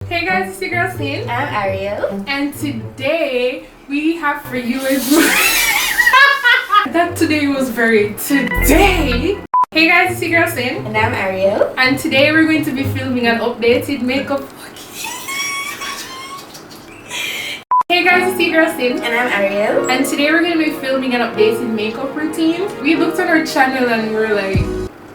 Hey guys, it's your girl Cyn. I'm Ariel. And today we have for you that today was very today. Hey guys, it's your girl Cyn. And I'm Ariel. And today we're going to be filming an updated makeup. Hey guys, it's your girl Cyn. And I'm Ariel. And today we're going to be filming an updated makeup routine. We looked at our channel and we were like,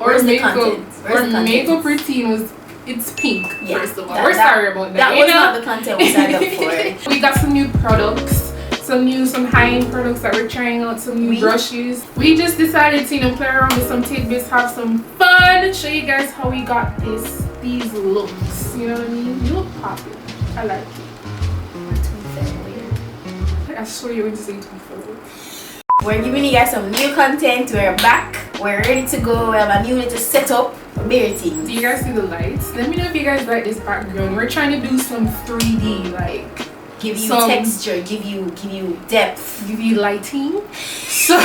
our makeup routine was, it's pink, yeah, first of all. We're sorry about that. That was not the content we signed up for. We got some new products, some high-end products that we're trying out, some new brushes. We just decided to play around with some tidbits, have some fun, show you guys how we got these looks. You know what I mean? You look popular. I like it. I swear you were going to say too. We're giving you guys some new content. We're back. We're ready to go. We have a new little setup. Bare things. Do you guys see the lights? Let me know if you guys like this background. We're trying to do some 3D, like give you texture, give you depth, give you lighting. So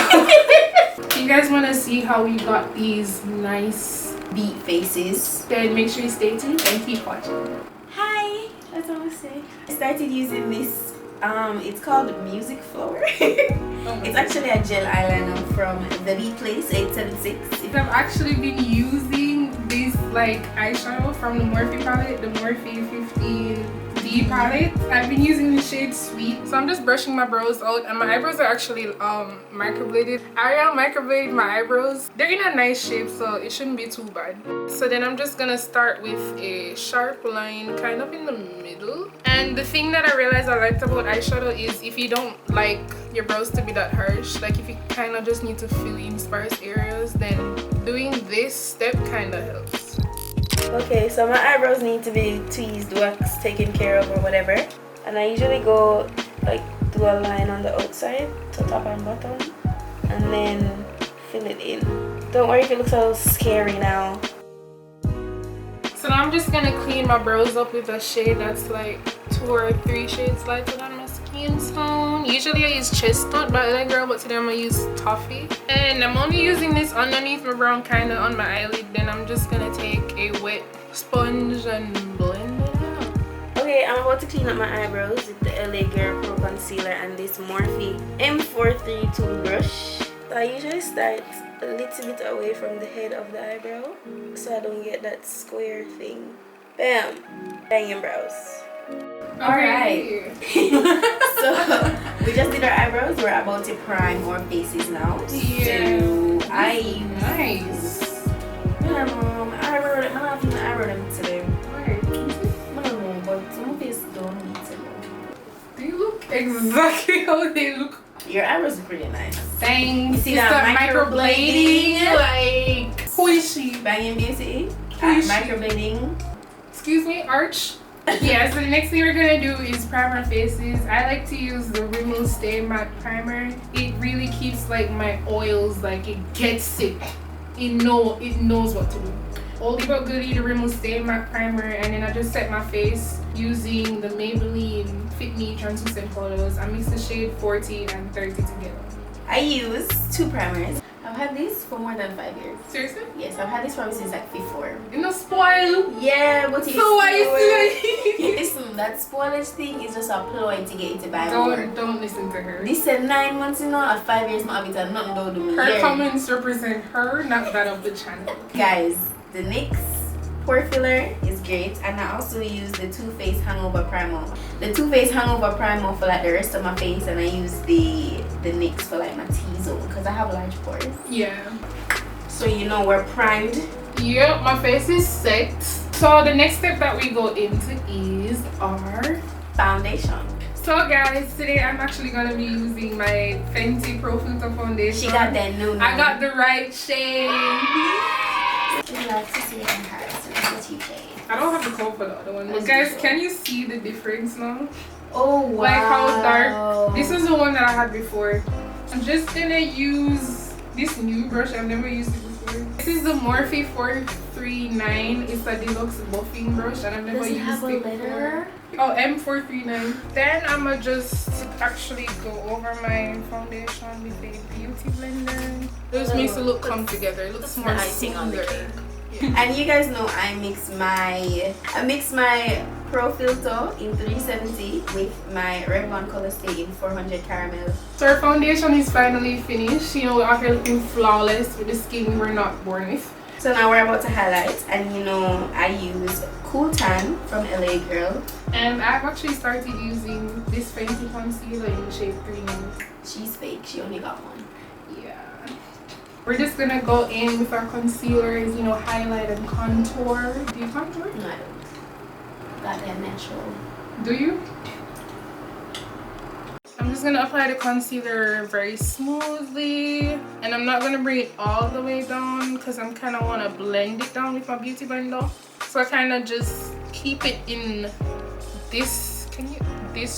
you guys want to see how we got these nice beat faces, then make sure you stay tuned and keep watching. Hi, that's what I say. I started using this. It's called Music Flower. It's actually a gel eyeliner from the B Place 876. I've actually been using this like eyeshadow from the Morphe palette, the Morphe 15D palette. I've been using the shade Sweet. So I'm just brushing my brows out, and my eyebrows are actually microbladed. Ariel microbladed my eyebrows. They're in a nice shape, so it shouldn't be too bad. So then I'm just gonna start with a sharp line kind of in the middle. And the thing that I realized I liked about eyeshadow is if you don't like your brows to be that harsh, like if you kind of just need to fill in sparse areas, then doing this step kind of helps. Okay, so my eyebrows need to be tweezed, waxed, taken care of or whatever. And I usually go like do a line on the outside, so top and bottom, and then fill it in. Don't worry if it looks a little scary now. So now I'm just gonna clean my brows up with a shade that's like 2 or 3 shades lighter than my skin tone. Usually I use chestnut by that girl, but today I'm gonna use toffee. And I'm only using this underneath my brow, kind of on my eyelid. Then I'm just gonna take a wet sponge and blend it out. Okay, I'm about to clean up my eyebrows with the LA Girl Pro Concealer and this Morphe M432 brush. So I usually start a little bit away from the head of the eyebrow so I don't get that square thing. Bam! Banging brows. Alright. So we just did our eyebrows. We're about to prime our faces now. Yeah. So I use nice. I don't feel my eyebrow them today. I don't know, but some face don't need to know. They look exactly how they look. Your eyebrows are pretty nice. Thanks. You see that microblading? Like, who is she? Banging Beauty. Microblading. Excuse me, Arch. Yeah, so the next thing we're gonna do is prime our faces. I like to use the Rimmel Stay Matte Primer. It really keeps like my oils, like it gets it. It knows what to do. Oldie but goodie, the Rimmel Stay Matte Primer, and then I just set my face using the Maybelline Fit Me translucent colors. I mix the shade 40 and 30 together. I use 2 primers. I've had this for more than 5 years. Seriously? Yes, I've had this probably since like 4. You know, spoil. Yeah, but it's so why you still listen, that spoilage thing is just a ploy to get you to buy more. Don't listen to her. This said 9 months, you know, at 5 years, my habit nothing don't do me. Her comments represent her, not that of the channel. Guys, the NYX pore filler is great, and I also use the Too Faced Hangover Primer. The Too Faced Hangover Primer for like the rest of my face, and I use the NYX for like my T-zone because I have large pores. Yeah. So you know we're primed. Yep, my face is set. So the next step that we go into is our foundation. So guys, today I'm actually gonna be using my Fenty Pro Filter foundation. She got that new. I got the right shade. We love to see it in her, so it's what shade. I don't have the color for the other one. But guys, can you see the difference now? Oh wow. Like how dark. This is the one that I had before. I'm just gonna use this new brush. I've never used it before. This is the Morphe 439. It's a deluxe buffing brush, and I've never used it before. Oh, M439. Then I'ma just actually go over my foundation with a beauty blender. It just makes the look come together. It looks more icing on the smoother. cake. And you guys know I mix my Pro Filter in 370 with my Revlon Color Stay in 400 Caramel. So our foundation is finally finished. You know, we're out here looking flawless with the skin we're not born with. So now we're about to highlight, and you know I use Cool Tan from LA Girl. And I've actually started using this Fenty concealer in the shade Green. She's fake, she only got one. Yeah. We're just gonna go in with our concealers, you know, highlight and contour. Do you contour? No, I don't. Got that natural. Do you? I'm just gonna apply the concealer very smoothly, and I'm not gonna bring it all the way down because I'm kind of want to blend it down with my beauty blender. So I kind of just keep it in this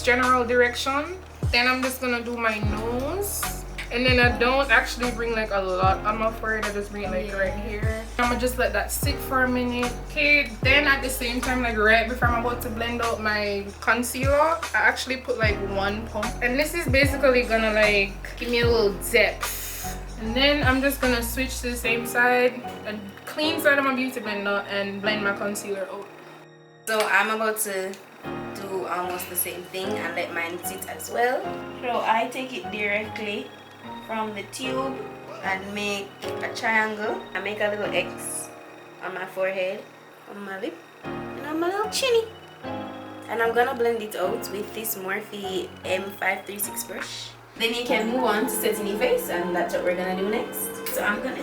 general direction. Then I'm just gonna do my nose, and then I don't actually bring like a lot on my forehead. I just bring it like right here. I'm gonna just let that sit for a minute. Okay, then at the same time, like right before I'm about to blend out my concealer, I actually put like 1 pump, and this is basically gonna like give me a little depth. And then I'm just gonna switch to the same side, a clean side of my beauty blender, and blend my concealer out. So I'm about to do almost the same thing and let mine sit as well. So I take it directly from the tube and make a triangle. I make a little X on my forehead, on my lip, and on my little chinny. And I'm gonna blend it out with this Morphe M536 brush. Then you can move on to setting your face, and that's what we're gonna do next. So I'm gonna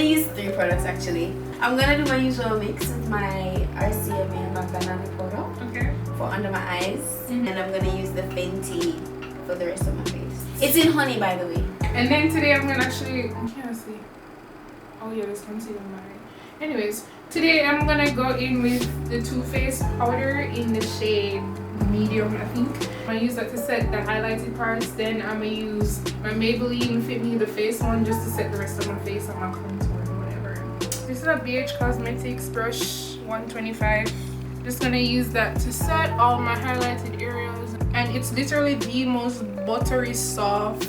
use 3 products actually. I'm gonna do my usual mix with my RCMA and my banana powder for under my eyes, and I'm gonna use the Fenty for the rest of my face. It's in honey, by the way. And then today I'm gonna actually, I can't see. Oh yeah, there's concealer in my eye. Anyways, today I'm gonna go in with the Too Faced powder in the shade medium, I think. I'm gonna use that to set the highlighted parts. Then I'm gonna use my Maybelline Fit Me the Face one just to set the rest of my face on my contour or whatever. This is a BH Cosmetics brush 125. Just gonna use that to set all my highlighted areas, and it's literally the most buttery soft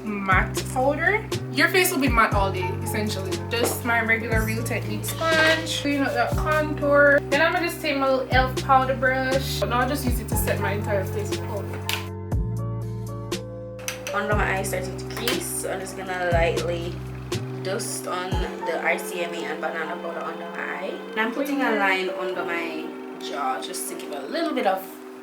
matte powder. Your face will be matte all day essentially. Just my regular Real Technique sponge, clean up that contour. Then I'm gonna just take my little elf powder brush, but now I'll just use it to set my entire face with powder. Under my eye starting to crease, so I'm just gonna lightly dust on the RCMA and banana powder under my eye. And I'm putting a line under my jaw just to give a little bit of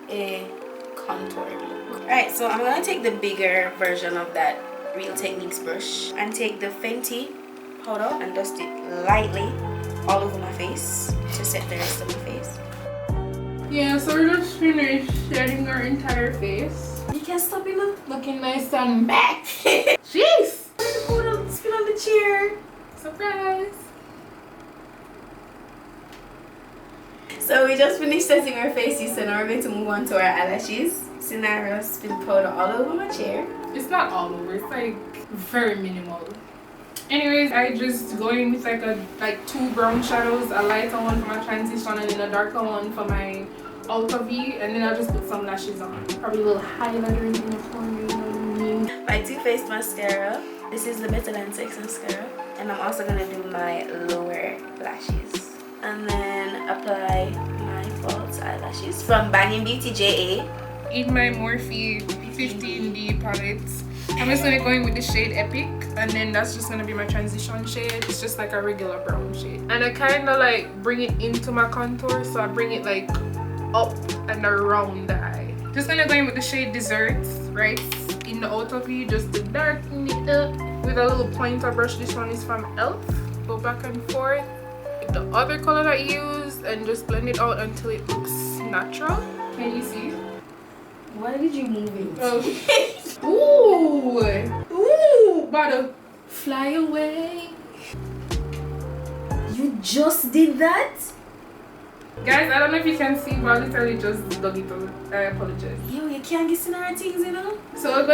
a contoured look. Alright, so I'm gonna take the bigger version of that Real Techniques brush and take the Fenty powder and dust it lightly all over my face to set the rest of my face. Yeah, so we're just finished setting our entire face. You can't stop it now. Looking nice and back. Jeez! Spin on the chair. Surprise! So we just finished setting our faces, so now we're going to move on to our eyelashes. Scenario, spill powder all over my chair. It's not all over, it's like very minimal. Anyways, I just go in with like 2 brown shadows, a lighter one for my transition and then a darker one for my outer V, and then I'll just put some lashes on. Probably a little highlighter in the corner, you know what I mean? My Too Faced mascara. This is the Better Than Sex mascara. And I'm also going to do my lower lashes. And then apply my false eyelashes from Banging Beauty JA. In my Morphe 15D palette, I'm just gonna go in with the shade Epic, and then that's just gonna be my transition shade. It's just like a regular brown shade, and I kind of like bring it into my contour, so I bring it like up and around the eye. Just gonna go in with the shade Dessert right in the outer V, just to darken it up with a little pointer brush. This one is from Elf. Go back and forth with the other color that I used and just blend it out until it looks natural. Can you see? Why did you move it? Oh. Ooh, about to fly away. You just did that? Guys, I don't know if you can see, but I literally just dug it out. I apologize. Yo, you can't get scenario things, you know? So I'm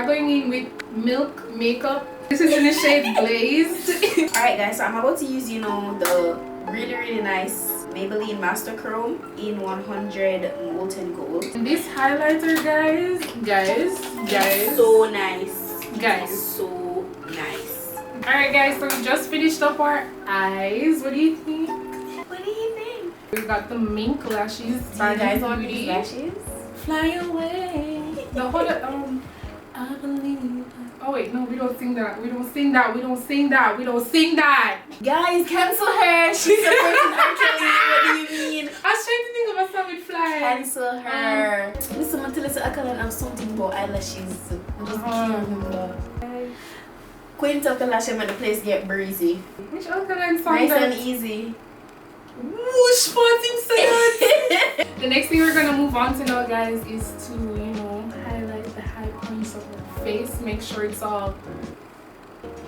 going in with Milk Makeup. This is in the shade Glazed. Alright guys, so I'm about to use, you know, the really nice Maybelline Master Chrome in 100 Molten Gold. And this highlighter, guys. So nice. Guys. So nice. Alright guys, so we just finished up our eyes. What do you think? What do you think? We got the mink lashes. Do you guys want these lashes? Fly away. The whole I believe. Oh wait, no, we don't sing that. We don't sing that. We don't sing that. We don't sing that. Guys, cancel her. She's supporting R. Kelly. What do you mean? I was trying to think of a song with fly. Cancel her. Listen, I'm telling you, I can have something about eyelashes. I just can't remember. Quint up the lash and when the place get breezy. Which alkaline song? Nice and easy. Whoosh, sporting salad. The next thing we're gonna move on to now, guys, is to, you know, highlight the high points of our face. Make sure it's all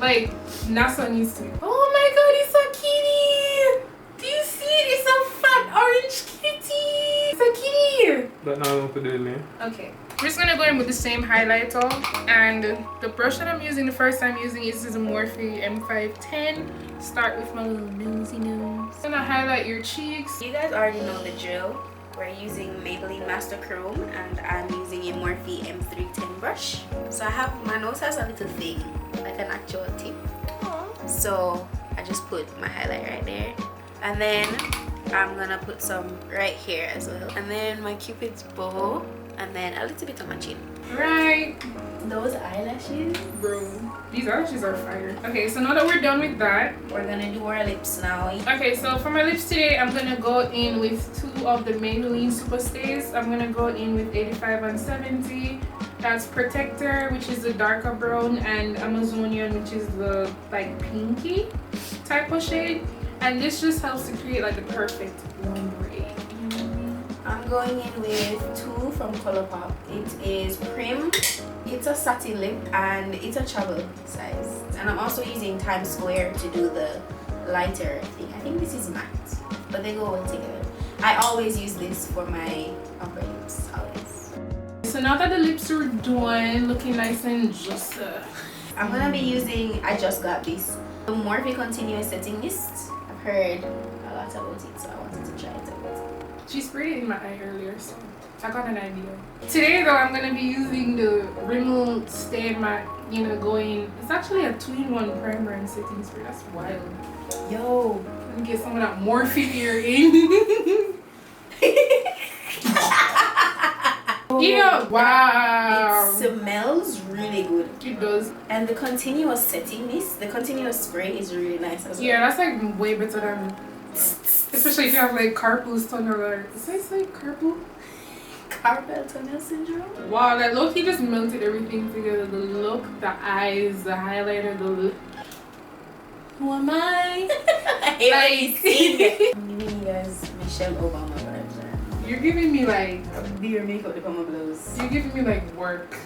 like NASA needs to be. Oh my god, it's a kitty! Do you see it? It's a fat orange kitty! It's a kitty! But now I want to do it, man. Okay. We're just gonna go in with the same highlighter, and the brush that I'm using, the first time using is the Morphe M510. Start with my little nosy nose. I'm gonna highlight your cheeks. You guys already know the drill. We're using Maybelline Master Chrome and I'm using a Morphe M310 brush. So my nose has a little thing, like an actual tip. Aww. So I just put my highlight right there. And then I'm gonna put some right here as well. And then my Cupid's bow. And then a little bit on my chin. Right. Those eyelashes, bro. These eyelashes are fire. Okay, so now that we're done with that, we're gonna do our lips now. Okay, so for my lips today, I'm gonna go in with 2 of the Maybelline Super Stays. I'm gonna go in with 85 and 70. That's Protector, which is the darker brown, and Amazonian, which is the like pinky type of shade. And this just helps to create like the perfect ombre. I'm going in with 2 from Colourpop. It is Prim. It's a satin lip and it's a travel size. And I'm also using Times Square to do the lighter thing. I think this is matte, but they go well together. I always use this for my upper lips, always. So now that the lips are done, looking nice and just I'm gonna be using, I just got this, the Morphe Continuous Setting Mist. I've heard a lot about it, so I wanted to try it out. She sprayed it in my eye earlier, so I got an idea. Today though, I'm gonna be using the Rimmel Stay Matte, you know, going. It's actually a 2-in-1 primer and setting spray. That's wild. Yo, let me get some of that Morphe here in. Yeah, wow. It smells really good. It does. And the continuous setting mist, the continuous spray is really nice as well. Yeah, that's like way better than. Especially if you have like carpal tunnel, or is that like carpal? Carpal tunnel syndrome? Wow, that look, he just melted everything together. The look, the eyes, the highlighter, the look. Who am I? I'm giving you guys Michelle Obama vibes. Right? You're giving me like beer makeup the Obama blows. You're giving me like work,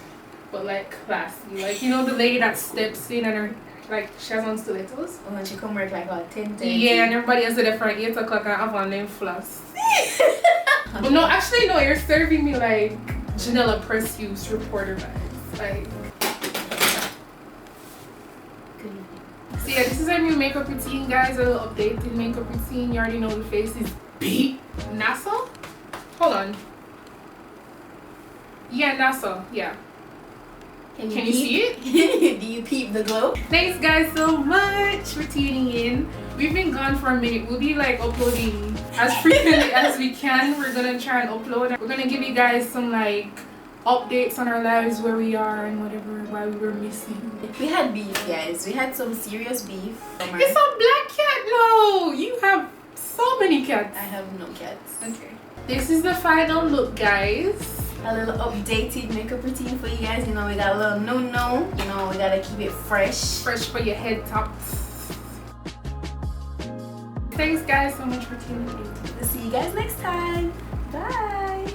but like classy. Like, you know the lady that steps in and her like she has on stilettos. Oh, and she come work like at 10:30. Yeah, and everybody else there from 8 o'clock and have on them floss. But no, actually no, you're serving me like Janella Press-Hughes reporter vibes. Like. So yeah, this is our new makeup routine, guys. A little updated makeup routine. You already know the face is beat. NASA? Hold on. Yeah, NASA. Yeah. Can you see it? Do you peep the glow? Thanks guys so much for tuning in. We've been gone for a minute. We'll be like uploading as frequently as we can. We're gonna try and upload. We're gonna give you guys some like updates on our lives, where we are and whatever, why we were missing. We had beef, guys. We had some serious beef. It's a black cat. No, you have so many cats. I have no cats. Okay. This is the final look, guys. A little updated makeup routine for you guys. You know, we got a little no. You know, we gotta keep it fresh. Fresh for your head tops. Thanks guys so much for tuning in. We'll see you guys next time. Bye.